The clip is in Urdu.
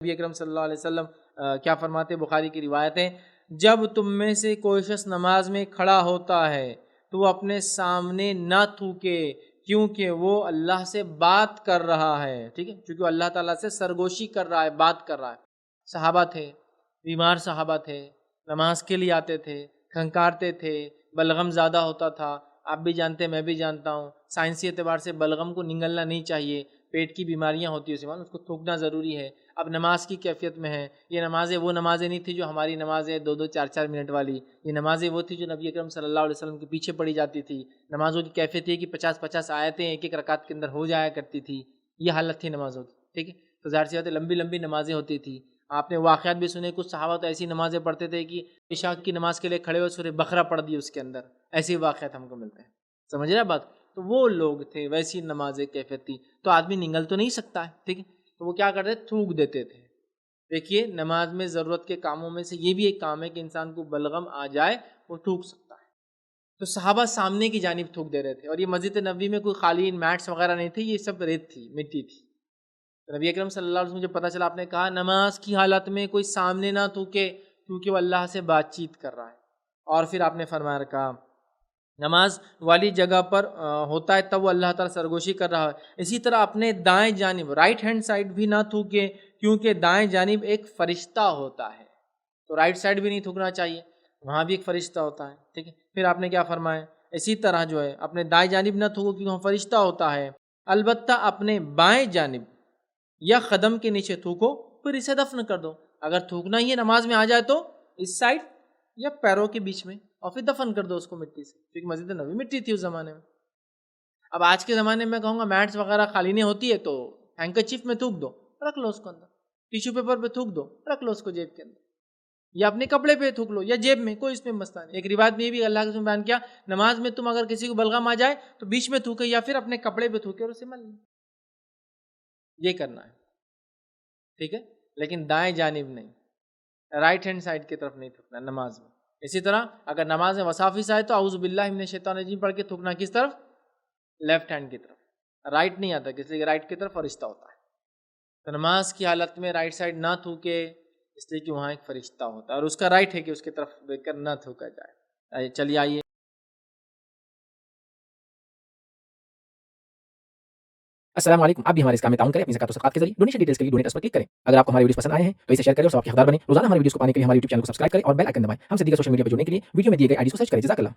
نبی اکرم صلی اللہ علیہ وسلم کیا فرماتے ہیں، بخاری کی روایت ہے، جب تم میں سے کوئی شخص نماز میں کھڑا ہوتا ہے تو وہ اپنے سامنے نہ تھوکے، کیونکہ وہ اللہ سے بات کر رہا ہے، ٹھیک ہے، کیونکہ وہ اللہ تعالیٰ سے سرگوشی کر رہا ہے، بات کر رہا ہے۔ صحابہ تھے، بیمار صحابہ تھے، نماز کے لیے آتے تھے، کھنکارتے تھے، بلغم زیادہ ہوتا تھا، آپ بھی جانتے ہیں میں بھی جانتا ہوں، سائنسی اعتبار سے بلغم کو نگلنا نہیں چاہیے، پیٹ کی بیماریاں ہوتی ہیں اس کو تھوکنا ضروری ہے۔ اب نماز کی کیفیت میں ہے، یہ نمازیں وہ نمازیں نہیں تھی جو ہماری نمازیں 2-2 4-4 منٹ والی، یہ نمازیں وہ تھی جو نبی اکرم صلی اللہ علیہ وسلم کے پیچھے پڑھی جاتی تھی۔ نمازوں کی کیفیت یہ کہ 50-50 آیتیں ایک ایک رکعت کے اندر ہو جایا کرتی تھی، یہ حالت تھی نمازوں کی، ٹھیک ہے۔ تو ظاہر سی بات ہے لمبی لمبی نمازیں ہوتی تھی، آپ نے واقعات بھی سنے، کچھ صحابہ تو ایسی نمازیں پڑھتے تھے کہ عشاء کی نماز کے لیے کھڑے ہوئے سورہ بقرہ پڑھ دی اس کے اندر، ایسے واقعات ہم کو ملتے ہیں، سمجھ رہے بات؟ تو وہ لوگ تھے، ویسی نمازیں کیفیت تھی، تو آدمی نگل تو نہیں سکتا ہے، ٹھیک ہے، تو وہ کیا کرتے، تھوک دیتے تھے۔ دیکھیے نماز میں ضرورت کے کاموں میں سے یہ بھی ایک کام ہے کہ انسان کو بلغم آ جائے وہ تھوک سکتا ہے، تو صحابہ سامنے کی جانب تھوک دے رہے تھے، اور یہ مسجد نبوی میں کوئی خالی میٹس وغیرہ نہیں تھے، یہ سب ریت تھی، مٹی تھی۔ تو نبی اکرم صلی اللہ علیہ وسلم مجھے پتہ چلا، آپ نے کہا نماز کی حالت میں کوئی سامنے نہ تھوکے کیونکہ وہ اللہ سے بات چیت کر رہا ہے، اور پھر آپ نے فرمایا رکھا نماز والی جگہ پر ہوتا ہے تب وہ اللہ تعالیٰ سرگوشی کر رہا ہے۔ اسی طرح اپنے دائیں جانب رائٹ ہینڈ سائڈ بھی نہ تھوکے کیونکہ دائیں جانب ایک فرشتہ ہوتا ہے، تو رائٹ سائڈ بھی نہیں تھوکنا چاہیے، وہاں بھی ایک فرشتہ ہوتا ہے، ٹھیک ہے۔ پھر آپ نے کیا فرمایا، اسی طرح جو ہے اپنے دائیں جانب نہ تھوکو کیونکہ وہاں فرشتہ ہوتا ہے، البتہ اپنے بائیں جانب یا قدم کے نیچے تھوکو پھر اسے دفن کر دو۔ اگر تھوکنا ہی ہے نماز میں آ جائے تو اس سائڈ یا پیروں کے بیچ میں، اور پھر دفن کر دو اس کو مٹی سے، کیونکہ مسجد نبوی مٹی تھی اس زمانے میں۔ اب آج کے زمانے میں کہوں گا میٹس وغیرہ خالی نہیں ہوتی ہے تو ہینکرچیف میں تھوک دو، رکھ لو اس کو اندر، ٹیشو پیپر پہ تھوک دو، رکھ لو اس کو جیب کے اندر، یا اپنے کپڑے پہ تھوک لو یا جیب میں، کوئی اس میں مسئلہ نہیں۔ ایک روایت میں یہ بھی اللہ کے رسول نے بیان کیا، نماز میں تم اگر کسی کو بلغم آ جائے تو بیچ میں تھوکے یا پھر اپنے کپڑے پہ تھوکے اور اسے مل لیں، یہ کرنا ہے، ٹھیک ہے، لیکن دائیں جانب نہیں، رائٹ ہینڈ سائڈ کی طرف نہیں تھوکنا نماز میں۔ اسی طرح اگر نماز میں وسافس آئے تو اعوذ باللہ من الشیطان الرجیم پڑھ کے تھوکنا کس طرف، لیفٹ ہینڈ کی طرف، رائٹ نہیں آتا، کس لیے رائٹ کی طرف فرشتہ ہوتا ہے، تو نماز کی حالت میں رائٹ سائڈ نہ تھوکے اس لیے کہ وہاں ایک فرشتہ ہوتا ہے اور اس کا رائٹ ہے کہ اس کی طرف دیکھ کر نہ تھوکا جائے۔ چلیے آئیے، السلام علیکم، آپ بھی ہمارے اس کام میں تعاون کریں اپنی زکات و صدقات کے ذریعے۔ ڈونیشن ڈیٹیلز کے لیے ڈونیٹ پر کلک کریں۔ اگر آپ کو ہمارے ویڈیوز پسند آئے ہیں تو اسے شیئر کریں اور سب کے حقدار بنیں۔ روزانہ ہمارے ویڈیوز کو پانے کے لیے ہمارے یوٹیوب چینل کو سبسکرائب کریں اور بیل آئکن دبائیں۔ ہم سے دیگر سوشل میڈیا پر جڑنے کے لیے ویڈیو میں دیے گئے آئی ڈی کو سرچ کریں۔ جزاک اللہ۔